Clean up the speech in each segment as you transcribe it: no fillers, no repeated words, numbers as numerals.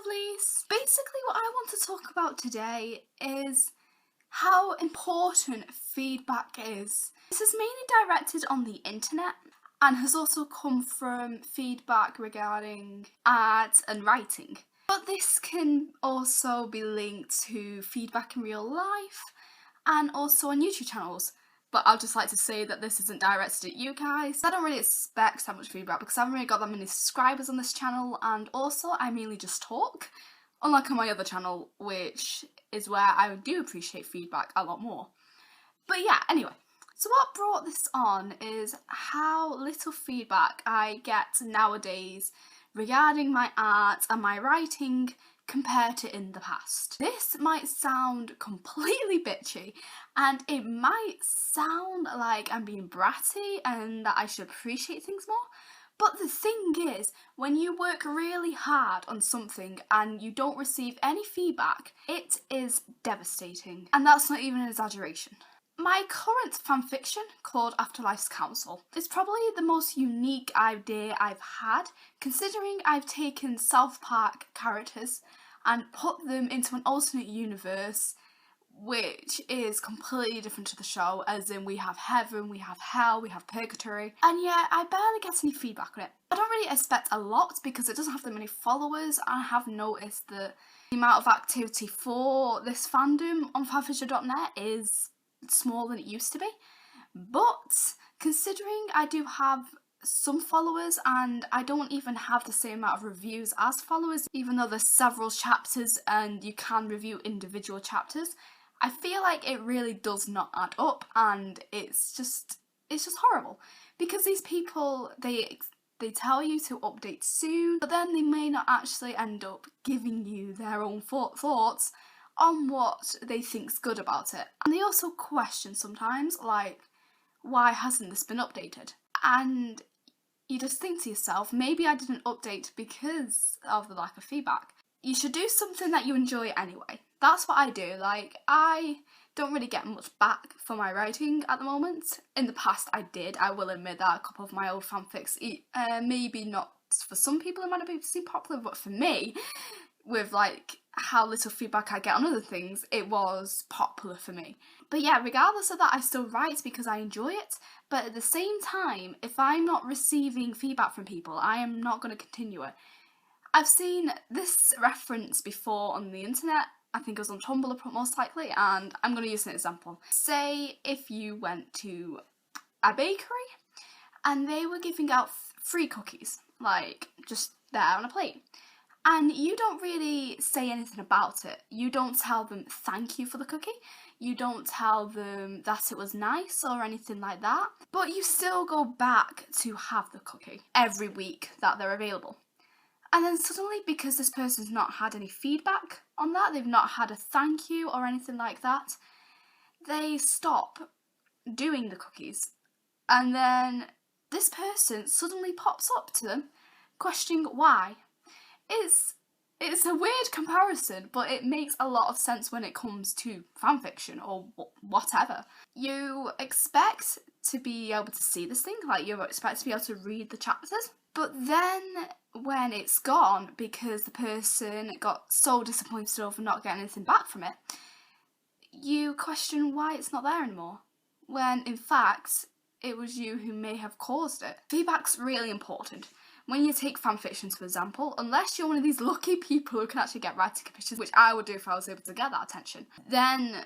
lovelies. Basically what I want to talk about today is how important feedback is. This is mainly directed on the internet and has also come from feedback regarding art and writing. But this can also be linked to feedback in real life and also on YouTube channels. But I'd just like to say that this isn't directed at you guys. I don't really expect that much feedback because I haven't really got that many subscribers on this channel, and also I mainly just talk, unlike on my other channel, which is where I do appreciate feedback a lot more. But yeah, anyway. So what brought this on is how little feedback I get nowadays regarding my art and my writing compared to in the past. This might sound completely bitchy and it might sound like I'm being bratty and that I should appreciate things more, but the thing is, when you work really hard on something and you don't receive any feedback, it is devastating, and that's not even an exaggeration. My current fanfiction, called Afterlife's Council, is probably the most unique idea I've had, considering I've taken South Park characters and put them into an alternate universe, which is completely different to the show, as in we have heaven, we have hell, we have purgatory, and yet I barely get any feedback on it. I don't really expect a lot because it doesn't have that many followers, and I have noticed that the amount of activity for this fandom on fanfiction.net is smaller than it used to be. But considering I do have some followers and I don't even have the same amount of reviews as followers, even though there's several chapters and you can review individual chapters, I feel like it really does not add up, and it's just horrible because these people, they tell you to update soon, but then they may not actually end up giving you their own thoughts on what they think's good about it. And they also question sometimes, like, why hasn't this been updated? And you just think to yourself, maybe I didn't update because of the lack of feedback. You should do something that you enjoy anyway. That's what I do. Like, I don't really get much back for my writing at the moment. In the past I did, I will admit that a couple of my old fanfics, maybe not for some people it might not be too popular, but for me, with like how little feedback I get on other things, it was popular for me. But yeah, regardless of that, I still write because I enjoy it, but at the same time, if I'm not receiving feedback from people, I am not going to continue it. I've seen this reference before on the internet, I think it was on Tumblr most likely, and I'm going to use an example. Say if you went to a bakery and they were giving out free cookies, like just there on a plate. And you don't really say anything about it. You don't tell them thank you for the cookie. You don't tell them that it was nice or anything like that. But you still go back to have the cookie every week that they're available. And then suddenly, because this person's not had any feedback on that, they've not had a thank you or anything like that, they stop doing the cookies. And then this person suddenly pops up to them questioning why. It's a weird comparison, but it makes a lot of sense when it comes to fanfiction or whatever. You expect to be able to see this thing, like you expect to be able to read the chapters, but then when it's gone because the person got so disappointed over not getting anything back from it, you question why it's not there anymore, when in fact it was you who may have caused it. Feedback's really important. When you take fanfiction, for example, unless you're one of these lucky people who can actually get writing competitions, which I would do if I was able to get that attention, then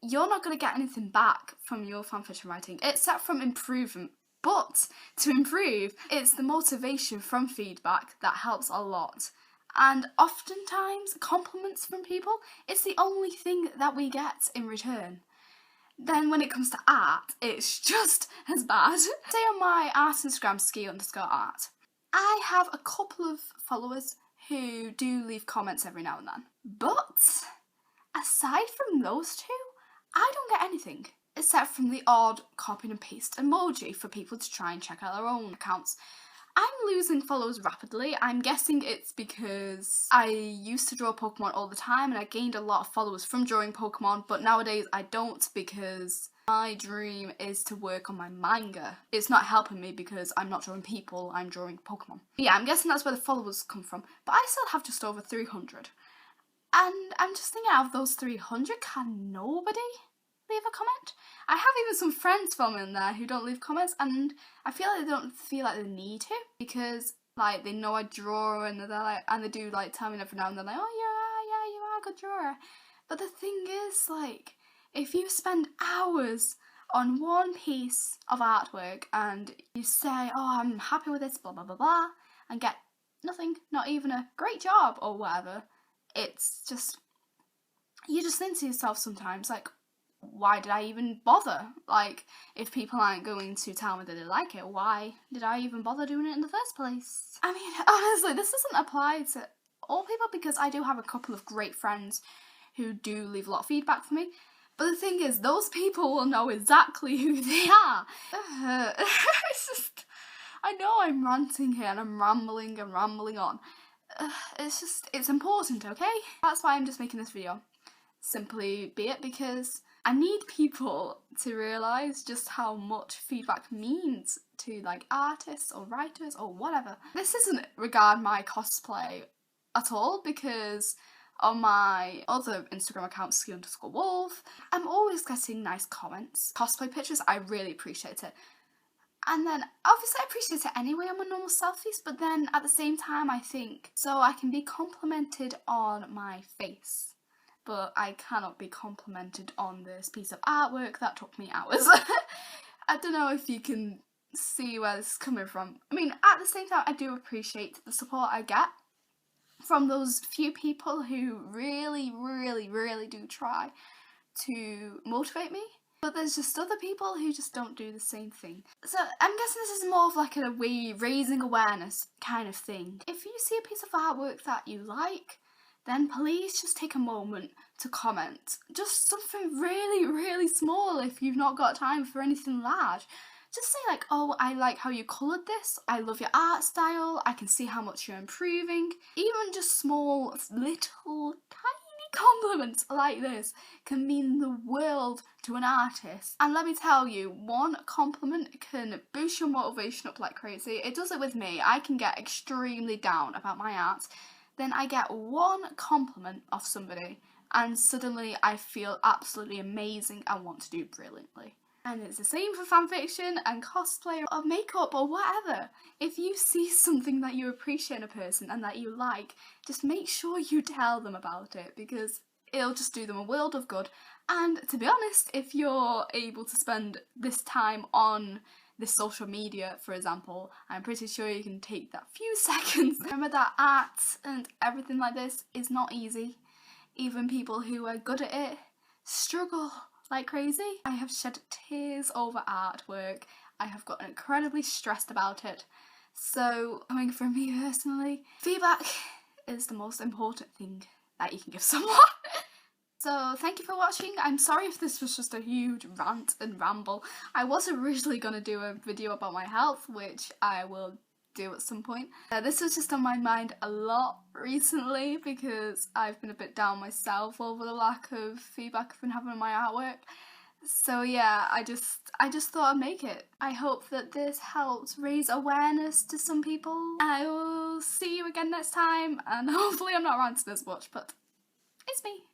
you're not going to get anything back from your fanfiction writing, except from improvement. But to improve, it's the motivation from feedback that helps a lot. And oftentimes, compliments from people, it's the only thing that we get in return. Then when it comes to art, it's just as bad. Say on my art Instagram, Skia_art, I have a couple of followers who do leave comments every now and then. But aside from those two, I don't get anything. Except from the odd copy and paste emoji for people to try and check out their own accounts. I'm losing followers rapidly. I'm guessing it's because I used to draw Pokemon all the time and I gained a lot of followers from drawing Pokemon, but nowadays I don't because my dream is to work on my manga. It's not helping me because I'm not drawing people, I'm drawing Pokemon. Yeah, I'm guessing that's where the followers come from, but I still have just over 300. And I'm just thinking, out of those 300, can nobody leave a comment? I have even some friends from in there who don't leave comments, and I feel like they don't feel like they need to, because like they know I draw and they're like, and they do like tell me every now and then like, oh yeah, you are a good drawer. But the thing is, like, if you spend hours on one piece of artwork and you say, oh, I'm happy with this, blah blah blah blah, and get nothing, not even a great job or whatever, it's just, you just think to yourself sometimes, like, why did I even bother? Like, if people aren't going to tell me that they like it, why did I even bother doing it in the first place? I mean, honestly, this doesn't apply to all people because I do have a couple of great friends who do leave a lot of feedback for me. But the thing is, those people will know exactly who they are. It's just, I know I'm ranting here and I'm rambling and rambling on. It's just, it's important, okay? That's why I'm just making this video. Simply be it because I need people to realise just how much feedback means to like artists or writers or whatever. This isn't regard my cosplay at all because on my other Instagram account, Skia_Wolf, I'm always getting nice comments. Cosplay pictures, I really appreciate it. And then, obviously I appreciate it anyway on my normal selfies, but then at the same time I think, so I can be complimented on my face, but I cannot be complimented on this piece of artwork that took me hours. I don't know if you can see where this is coming from. I mean, at the same time, I do appreciate the support I get from those few people who really, really, really do try to motivate me. But there's just other people who just don't do the same thing. So I'm guessing this is more of like a way raising awareness kind of thing. If you see a piece of artwork that you like, then please just take a moment to comment. Just something really, really small if you've not got time for anything large. Just say like, oh, I like how you coloured this, I love your art style, I can see how much you're improving. Even just small, little, tiny compliments like this can mean the world to an artist. And let me tell you, one compliment can boost your motivation up like crazy. It does it with me. I can get extremely down about my art. Then I get one compliment off somebody and suddenly I feel absolutely amazing and want to do brilliantly. And it's the same for fanfiction and cosplay or makeup or whatever. If you see something that you appreciate in a person and that you like, just make sure you tell them about it because it'll just do them a world of good. And to be honest, if you're able to spend this time on this social media, for example, I'm pretty sure you can take that few seconds. Remember that art and everything like this is not easy. Even people who are good at it struggle like crazy. I have shed tears over artwork. I have gotten incredibly stressed about it. So, coming from me personally, feedback is the most important thing that you can give someone. So thank you for watching. I'm sorry if this was just a huge rant and ramble. I was originally going to do a video about my health, which I will do at some point. This was just on my mind a lot recently because I've been a bit down myself over the lack of feedback I've been having on my artwork. So yeah, I just thought I'd make it. I hope that this helps raise awareness to some people. I will see you again next time, and hopefully I'm not ranting as much, but it's me.